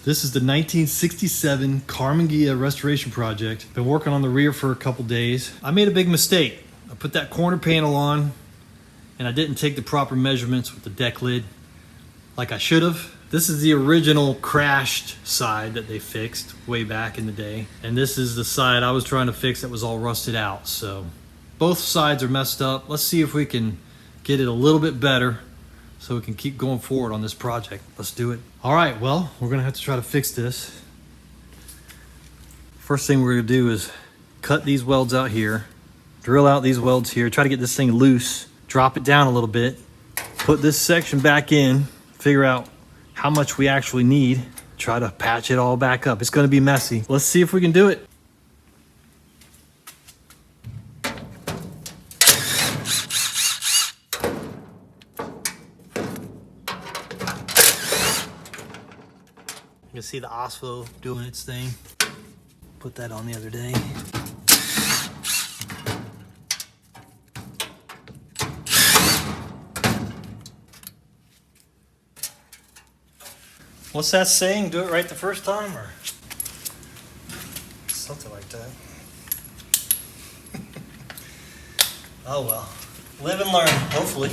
This is the 1967 Karmann Ghia restoration project. Been working on the rear for a couple days. I made a big mistake. I put that corner panel on and I didn't take the proper measurements with the deck lid like I should have. This is the original crashed side that they fixed way back in the day. And this is the side I was trying to fix that was all rusted out. So both sides are messed up. Let's see if we can get it a little bit better so we can keep going forward on this project. Let's do it. All right, well, we're gonna have to try to fix this. First thing we're gonna do is cut these welds out here, drill out these welds here, try to get this thing loose, drop it down a little bit, put this section back in, figure out how much we actually need, try to patch it all back up. It's gonna be messy. Let's see if we can do it. You can see the OSFO doing its thing. Put that on the other day. What's that saying? Do it right the first time, or something like that. Oh well. Live and learn, hopefully.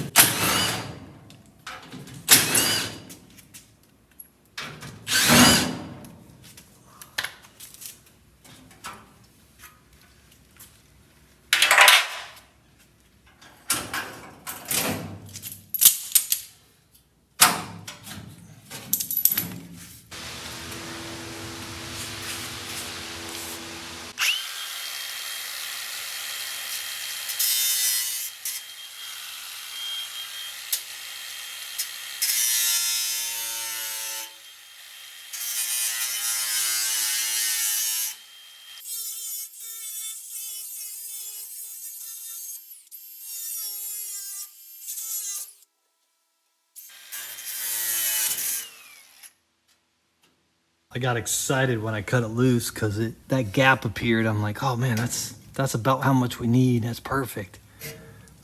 I got excited when I cut it loose because that gap appeared. I'm like, oh man, that's about how much we need. That's perfect.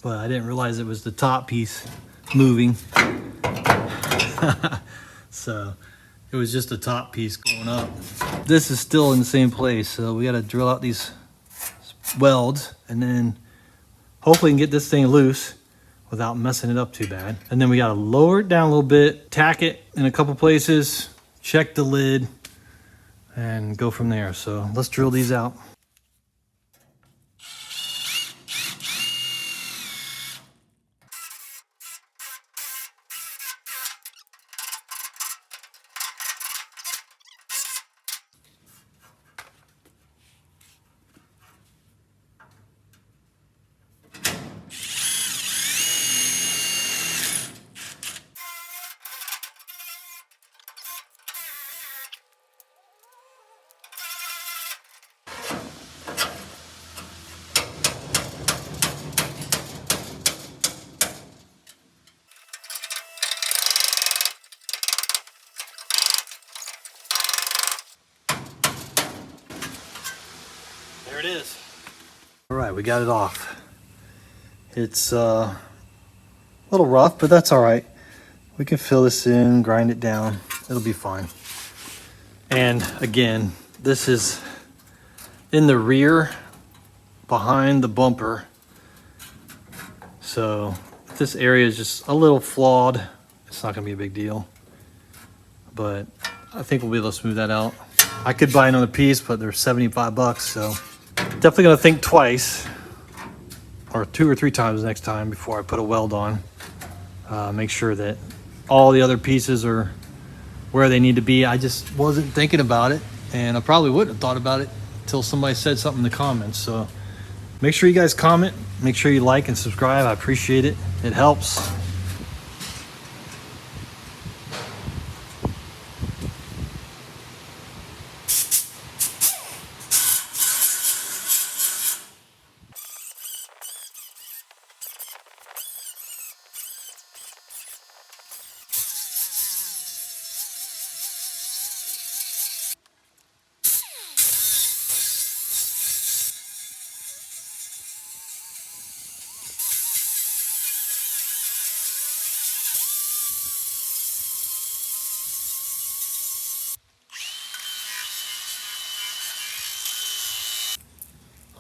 But I didn't realize it was the top piece moving. So it was just the top piece going up. This is still in the same place, so we got to drill out these welds and then hopefully can get this thing loose without messing it up too bad. And then we got to lower it down a little bit, tack it in a couple places, check the lid, and go from there. So let's drill these out. There it is. All right, we got it off. It's a little rough, but that's all right. We can fill this in, grind it down. It'll be fine. And again, this is in the rear behind the bumper. So if this area is just a little flawed, it's not gonna be a big deal. But I think we'll be able to smooth that out. I could buy another piece, but they're 75 bucks, so definitely gonna think twice or 2 or 3 times next time before I put a weld on. Make sure that all the other pieces are where they need to be. I just wasn't thinking about it, and I probably wouldn't have thought about it until somebody said something in the comments. So make sure you guys comment, make sure you like and subscribe. I appreciate it. It helps.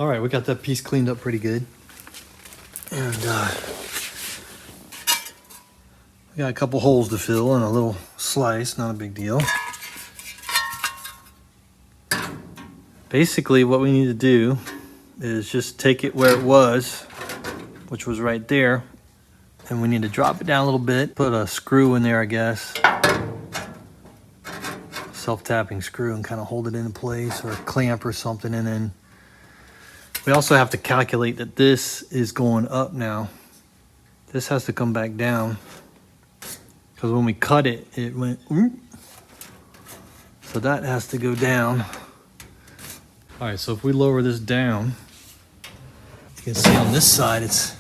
All right, we got that piece cleaned up pretty good. And we got a couple holes to fill and a little slice, not a big deal. Basically, what we need to do is just take it where it was, which was right there, and we need to drop it down a little bit, put a screw in there, I guess, self-tapping screw, and kind of hold it into place, or a clamp or something. And then we also have to calculate that this is going up now. This has to come back down, because when we cut it, it went, so that has to go down. All right, so if we lower this down, you can see on this side, it's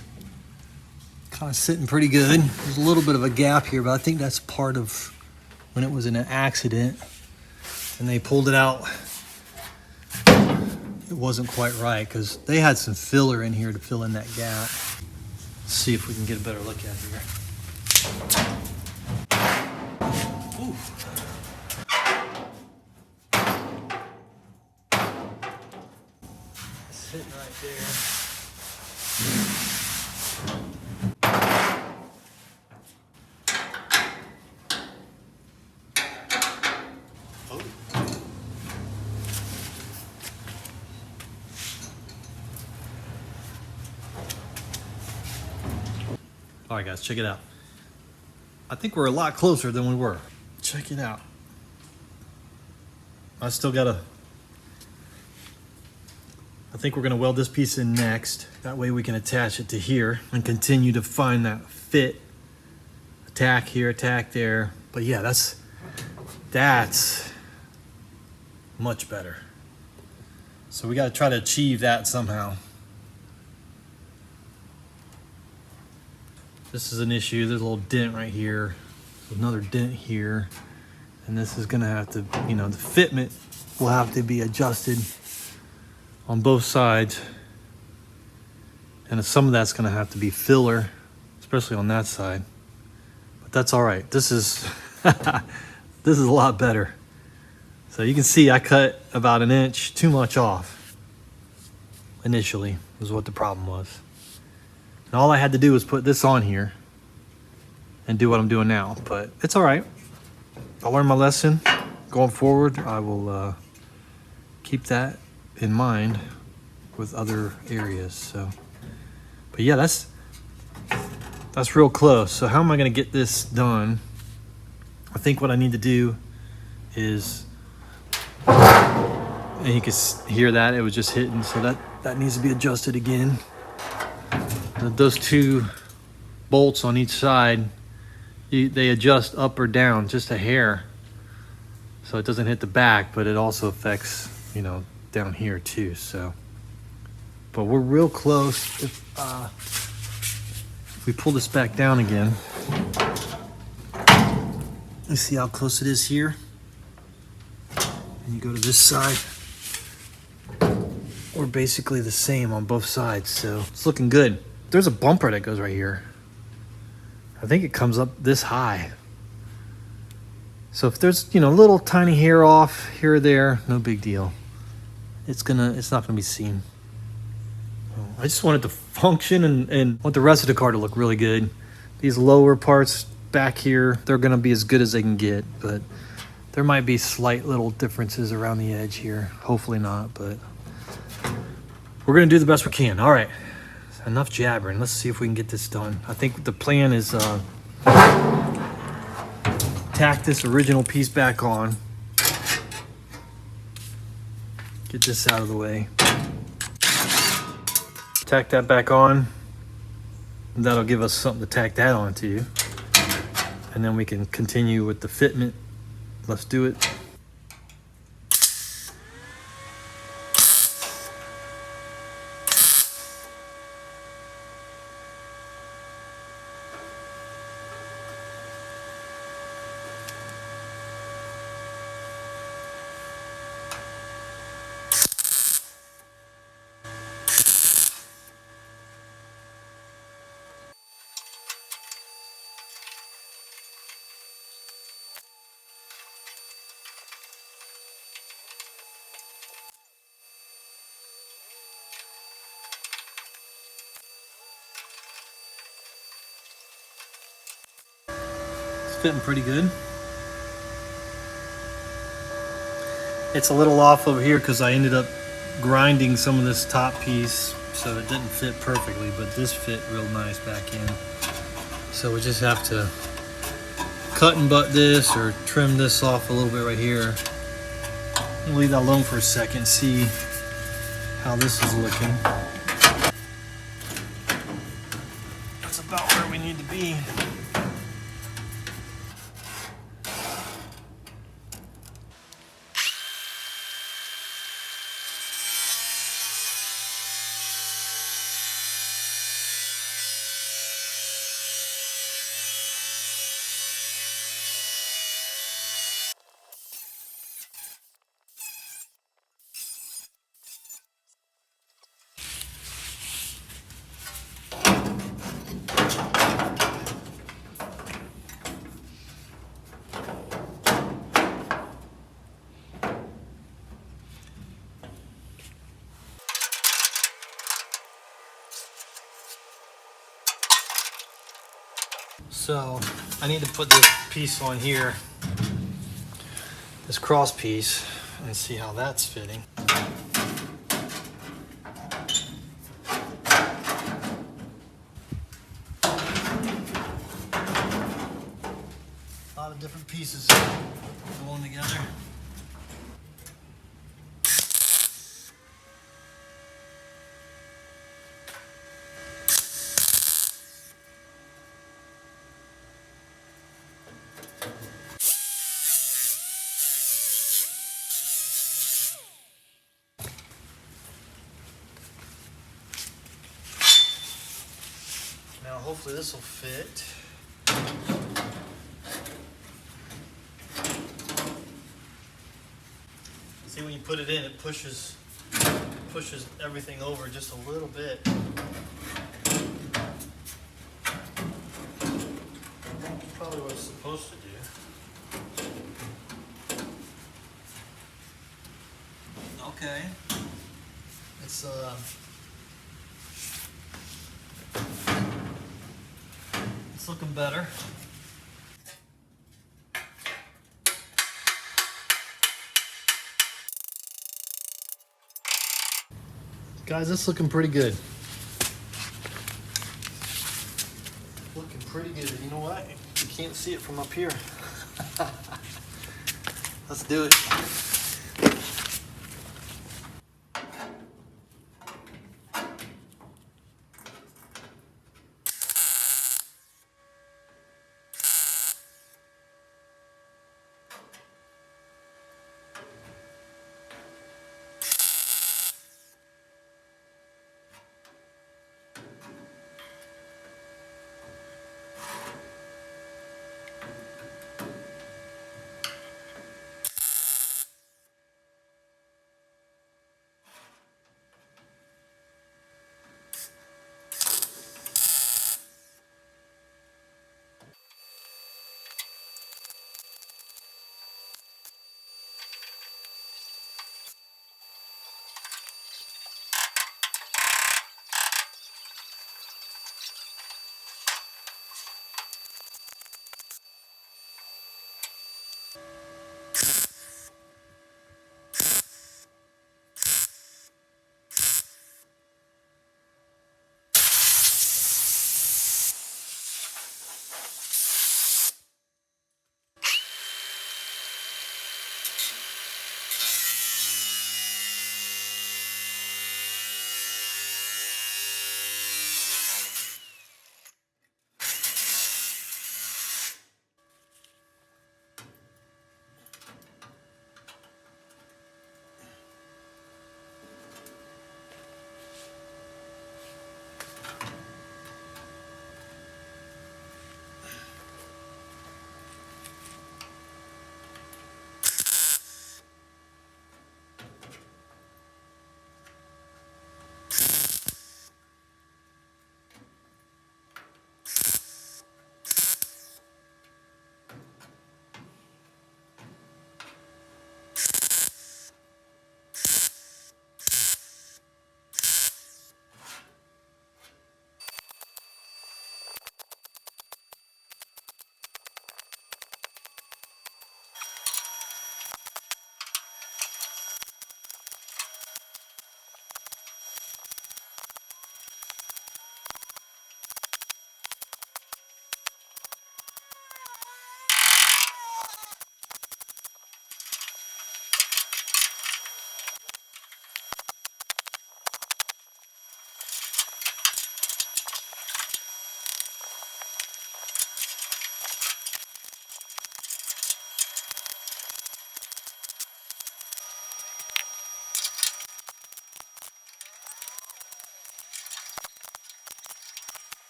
kind of sitting pretty good. There's a little bit of a gap here, but I think that's part of when it was in an accident and they pulled it out. It wasn't quite right because they had some filler in here to fill in that gap. Let's see if we can get a better look at it here. Ooh. Sitting right there. Oh. All right, guys, check it out. I think we're a lot closer than we were. Check it out. I think we're gonna weld this piece in next. That way we can attach it to here and continue to find that fit. Attack here, attack there. But yeah, that's much better. So we gotta try to achieve that somehow. This is an issue. There's a little dent right here. There's another dent here. And this is gonna have to, the fitment will have to be adjusted on both sides, and some of that's going to have to be filler, especially on that side, but that's all right. This is this is a lot better. So you can see I cut about 1 inch too much off initially, was what the problem was, and all I had to do was put this on here and do what I'm doing now. But it's all right. I learned my lesson. Going forward, I will keep that in mind with other areas. So, but yeah, that's real close. So how am I going to get this done? I think what I need to do is, and you can hear that it was just hitting, so that needs to be adjusted again. Those two bolts on each side, they adjust up or down just a hair, so it doesn't hit the back, but it also affects, down here too. So, but we're real close. If we pull this back down again, let's see how close it is here. And you go to this side, we're basically the same on both sides, so it's looking good. There's a bumper that goes right here. I think it comes up this high. So if there's, a little tiny hair off here or there, no big deal. It's not gonna be seen. I just want it to function and want the rest of the car to look really good. These lower parts back here, they're gonna be as good as they can get, but there might be slight little differences around the edge here. Hopefully not, but we're gonna do the best we can. All right, enough jabbering. Let's see if we can get this done. I think the plan is tack this original piece back on. Get this out of the way. Tack that back on. That'll give us something to tack that onto. And then we can continue with the fitment. Let's do it. fitting pretty good. It's a little off over here because I ended up grinding some of this top piece, so it didn't fit perfectly, but this fit real nice back in. So we just have to cut and butt this or trim this off a little bit right here. I'll leave that alone for a second, see how this is looking. That's about where we need to be. So I need to put this piece on here, this cross piece, and see how that's fitting. A lot of different pieces going together. Now hopefully this will fit. See, when you put it in, it pushes everything over just a little bit. Probably what it's supposed to do. Okay. It's looking better. Guys, this is looking pretty good. Looking pretty good. You know what? You can't see it from up here. Let's do it.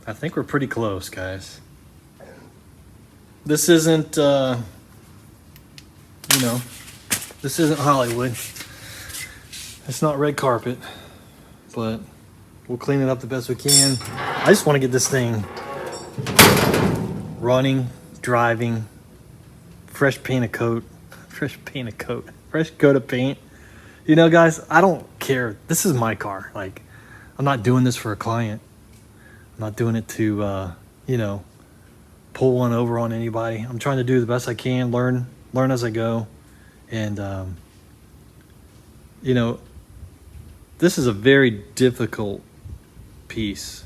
I think we're pretty close, guys. This isn't, this isn't Hollywood. It's not red carpet, but we'll clean it up the best we can. I just want to get this thing running, driving, fresh coat of paint. You know, guys, I don't care. This is my car. Like, I'm not doing this for a client. I'm not doing it to, pull one over on anybody. I'm trying to do the best I can, learn as I go. And, this is a very difficult piece.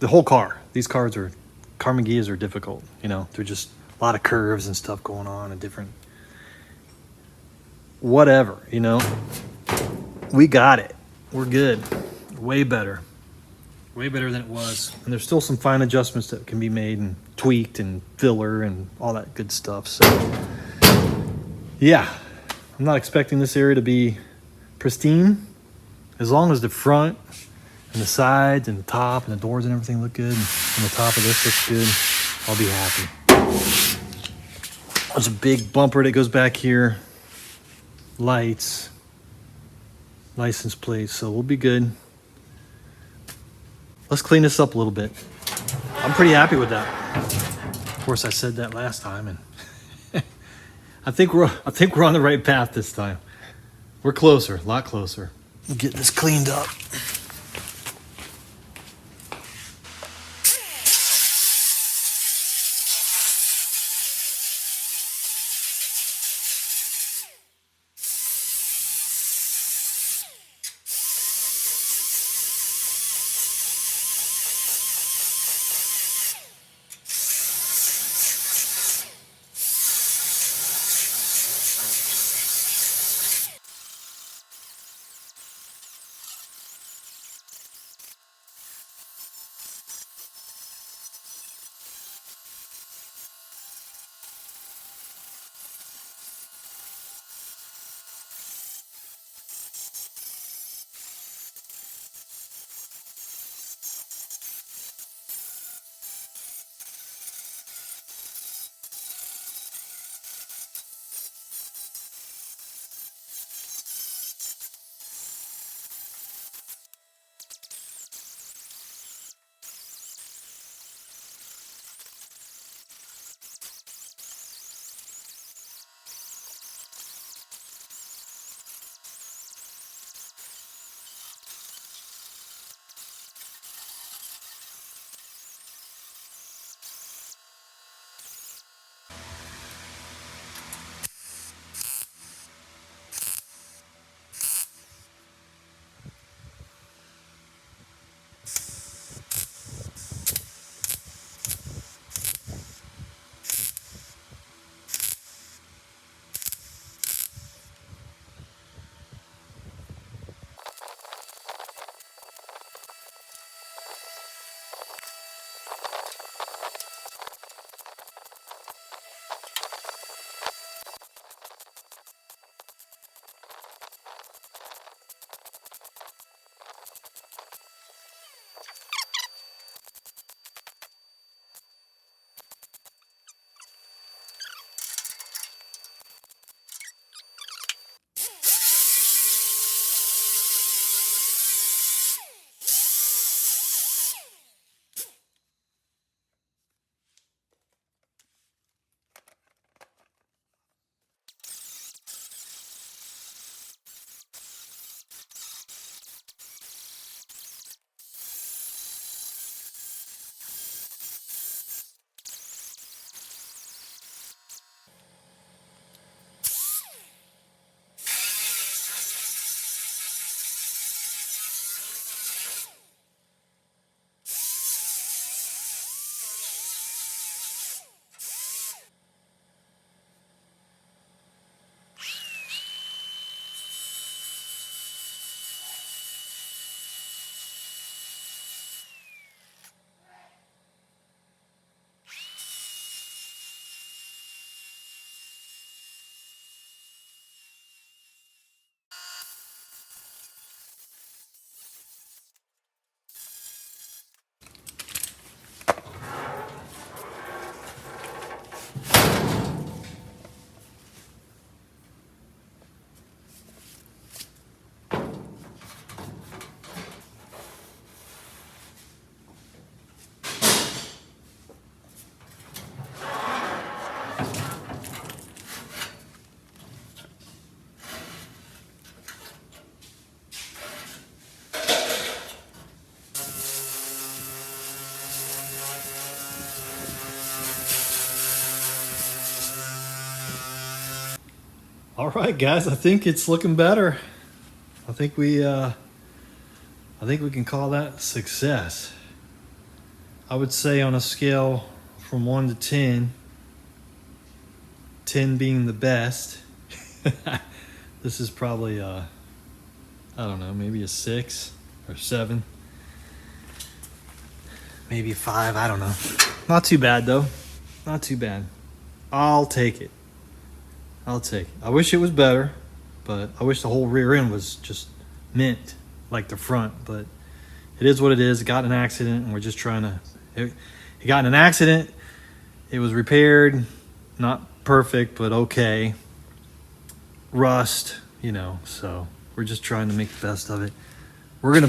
The whole car. These Karmann Ghias are difficult. They're just a lot of curves and stuff going on and different, whatever, we got it. We're good. Way better than it was. And there's still some fine adjustments that can be made and tweaked and filler and all that good stuff. So yeah, I'm not expecting this area to be pristine. As long as the front and the sides and the top and the doors and everything look good, and the top of this looks good, I'll be happy. There's a big bumper that goes back here. Lights, license plates, so we'll be good. Let's clean this up a little bit. I'm pretty happy with that. Of course, I said that last time, and I think we're on the right path this time. We're closer, a lot closer. We'll get this cleaned up. All right, guys, I think it's looking better. I think we can call that success. I would say on a scale from 1 to 10, 10 being the best, this is probably I don't know, maybe a 6 or 7, maybe 5, I don't know. Not too bad though, not too bad. I'll take it. I wish it was better, but I wish the whole rear end was just mint like the front, but it is what it is. It got in an accident and we're just trying to, it got in an accident, it was repaired, not perfect, but okay. Rust, you know, so we're just trying to make the best of it. I'm gonna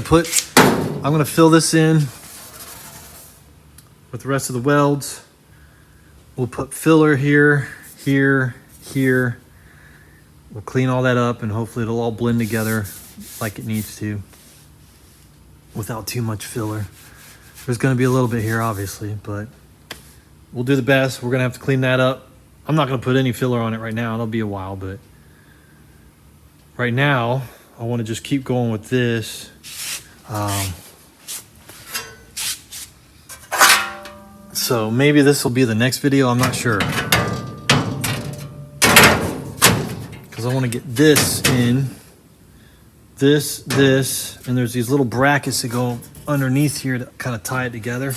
fill this in with the rest of the welds. We'll put filler here, here. We'll clean all that up and hopefully it'll all blend together like it needs to without too much filler. There's going to be a little bit here obviously, but we'll do the best. We're going to have to clean that up. I'm not going to put any filler on it right now. It'll be a while, but right now I want to just keep going with this. So maybe this will be the next video. I'm not sure. Because I want to get this in, this, and there's these little brackets that go underneath here to kind of tie it together.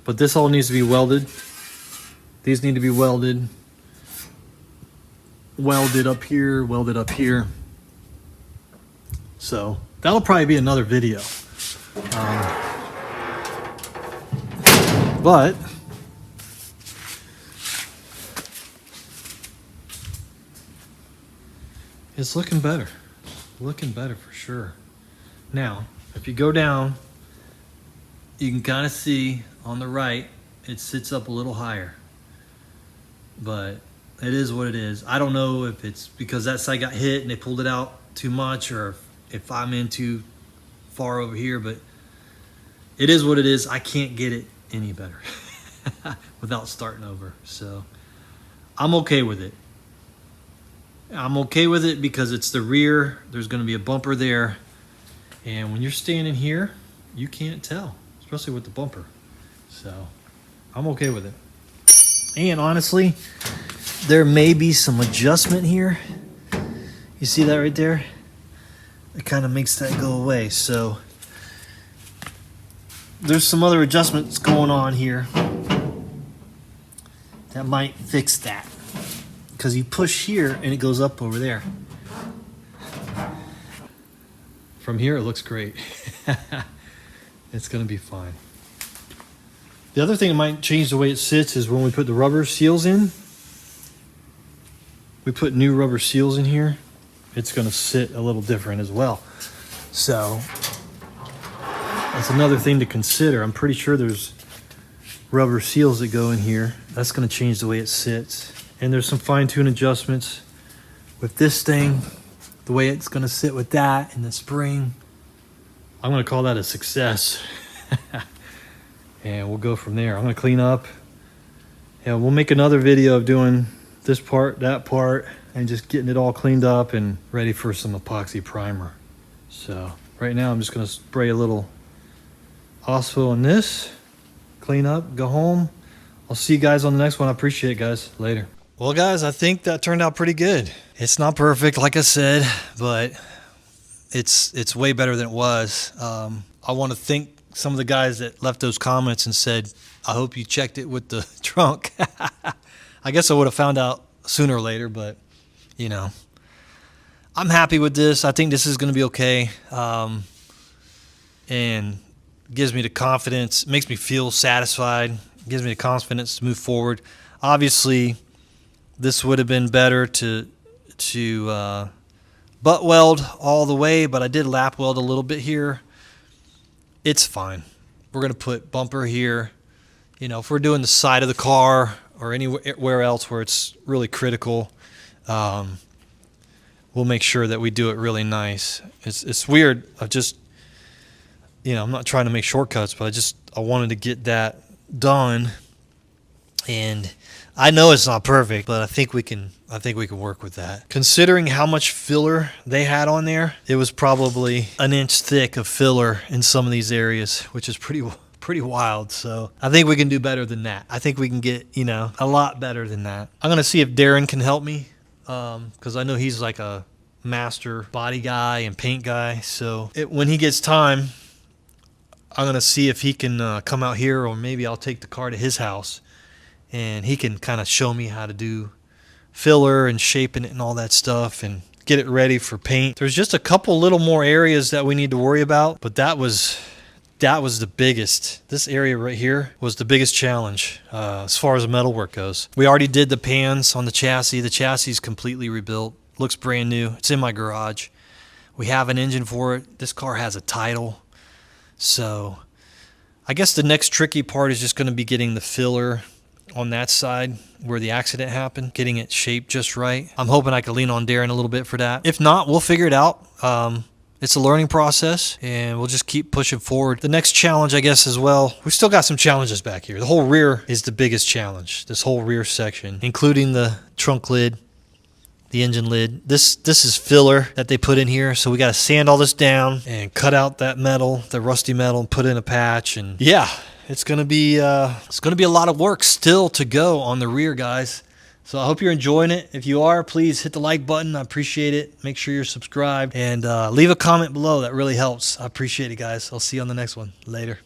But this all needs to be welded. These need to be welded up here, welded up here. So that'll probably be another video. But it's looking better for sure. Now, if you go down, you can kind of see on the right, it sits up a little higher, but it is what it is. I don't know if it's because that side got hit and they pulled it out too much, or if I'm in too far over here, but it is what it is. I can't get it any better without starting over. So I'm okay with it. I'm okay with it because it's the rear. There's going to be a bumper there. And when you're standing here, you can't tell, especially with the bumper. So I'm okay with it. And honestly, there may be some adjustment here. You see that right there? It kind of makes that go away. So there's some other adjustments going on here that might fix that. Because you push here and it goes up over there. From here it looks great. It's going to be fine. The other thing that might change the way it sits is when we put the rubber seals in. We put new rubber seals in here. It's going to sit a little different as well. So that's another thing to consider. I'm pretty sure there's rubber seals that go in here. That's going to change the way it sits. And there's some fine-tune adjustments with this thing, the way it's going to sit with that and the spring. I'm going to call that a success. And we'll go from there. I'm going to clean up. And we'll make another video of doing this part, that part, and just getting it all cleaned up and ready for some epoxy primer. So right now I'm just going to spray a little OSPO on this, clean up, go home. I'll see you guys on the next one. I appreciate it, guys. Later. Well, guys, I think that turned out pretty good. It's not perfect, like I said, but it's way better than it was. I want to thank some of the guys that left those comments and said, I hope you checked it with the trunk. I guess I would have found out sooner or later, but, you know, I'm happy with this. I think this is going to be okay, and gives me the confidence, makes me feel satisfied, gives me the confidence to move forward. Obviously, this would have been better to butt weld all the way, but I did lap weld a little bit here. It's fine. We're going to put bumper here. You know, if we're doing the side of the car or anywhere else where it's really critical, we'll make sure that we do it really nice. It's weird. I'm not trying to make shortcuts, but I wanted to get that done. And I know it's not perfect, but I think we can work with that. Considering how much filler they had on there, it was probably an inch thick of filler in some of these areas, which is pretty wild. So I think we can do better than that. I think we can get, a lot better than that. I'm going to see if Darren can help me, because I know he's like a master body guy and paint guy. So when he gets time, I'm going to see if he can come out here, or maybe I'll take the car to his house and he can kind of show me how to do filler and shaping it and all that stuff and get it ready for paint. There's just a couple little more areas that we need to worry about, but that was the biggest. This area right here was the biggest challenge as far as the metal work goes. We already did the pans on the chassis. The chassis is completely rebuilt. Looks brand new. It's in my garage. We have an engine for it. This car has a title. So I guess the next tricky part is just going to be getting the filler on that side where the accident happened, getting it shaped just right. I'm hoping I can lean on Darren a little bit for that. If not, we'll figure it out. It's a learning process, and we'll just keep pushing forward. The next challenge, I guess, as well, we still got some challenges back here. The whole rear is the biggest challenge, this whole rear section, including the trunk lid, the engine lid. This is filler that they put in here, so we got to sand all this down and cut out that metal, the rusty metal, and put in a patch. And yeah, it's gonna be a lot of work still to go on the rear, guys. So I hope you're enjoying it. If you are, please hit the like button. I appreciate it. Make sure you're subscribed and leave a comment below. That really helps. I appreciate it, guys. I'll see you on the next one. Later.